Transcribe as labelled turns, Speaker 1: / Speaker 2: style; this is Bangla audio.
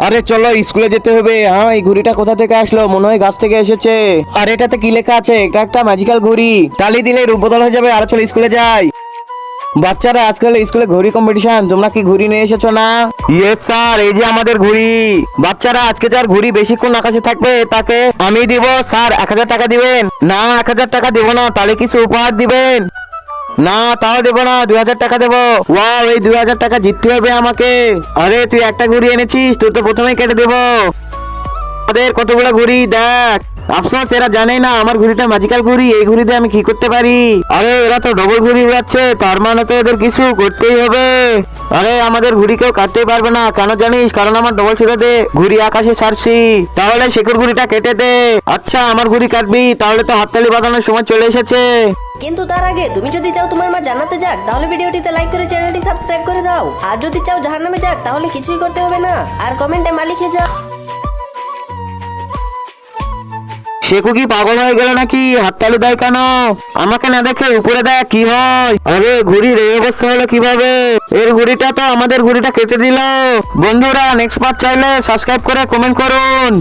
Speaker 1: আরে চলো স্কুলে যেতে হবে। হ্যাঁ, এই ঘড়িটা কোথা থেকে আসলো? মনে হয় গাছ থেকে এসেছে। আর এটাতে কি লেখা আছে? এটা একটা ম্যাজিক্যাল ঘড়ি, তালি দিলে রূপ বদল হয়ে যাবে। আর চলো স্কুলে যাই। বাচ্চারা, আজকাল স্কুলে ঘড়ি কম্পিটিশন, তোমরা কি ঘড়ি নিয়ে এসেছো না? ইয়েস স্যার, এই যে আমাদের ঘড়ি। বাচ্চারা, আজকে যার ঘড়ি বেশিক্ষণ আকাশে থাকবে তাকে আমি দিব। স্যার 1000 টাকা দিবেন? না, 1000 টাকা দিব না। তাহলে কিছু উপহার দিবেন? না, তাও দেবো না, 2000 টাকা দেবো। ওয়াও, এই 2000 টাকা জিততে হবে আমাকে। আরে তুই একটা ঘুড়ি এনেছিস, তোর তো প্রথমেই কেটে দেবো। আমাদের কতগুলো ঘুড়ি দেখ। আফসোস, এরা জানে না আমার ঘুড়িটা ম্যাজিক্যাল ঘুড়ি। এই ঘুড়ি দিয়ে আমি কি করতে পারি? আরে এরা তো ডবল ঘুড়ি উড়াচ্ছে, তার মানে তো এদের কিছু করতেই হবে। আরে আমাদের ঘুড়ি কেউ কাটতেই পারবে না, কেন জানিস? কারণ আমার ডবল সুতাতে ঘুড়ি আকাশে ছাড়ছি। তাহলে শেখর ঘুড়িটা কেটে দে। আচ্ছা, আমার ঘুড়ি কাটবি? তাহলে তো হাততালি বাজানোর সময় চলে এসেছে।
Speaker 2: কিন্তু তার আগে তুমি যদি চাও তোমার মা জান্নাতে যাক, তাহলে ভিডিওটিতে লাইক করে চ্যানেলটি সাবস্ক্রাইব করে দাও। আর যদি চাও জাহান্নামে যাক, তাহলে কিছুই করতে হবে না, আর কমেন্টে মা লিখে যাও।
Speaker 1: শেখু কি পাগল হয়ে গেল নাকি? হাততালি দেয় কেন? আমাকে না দেখে উপরে দেয় কি হয়? আরে ঘুড়ির এই অবস্থা হলো কিভাবে? এর ঘুড়িটা তো আমাদের ঘুড়িটা কেটে দিল। বন্ধুরা, নেক্সট পার্ট চাইলে সাবস্ক্রাইব করে কমেন্ট করুন।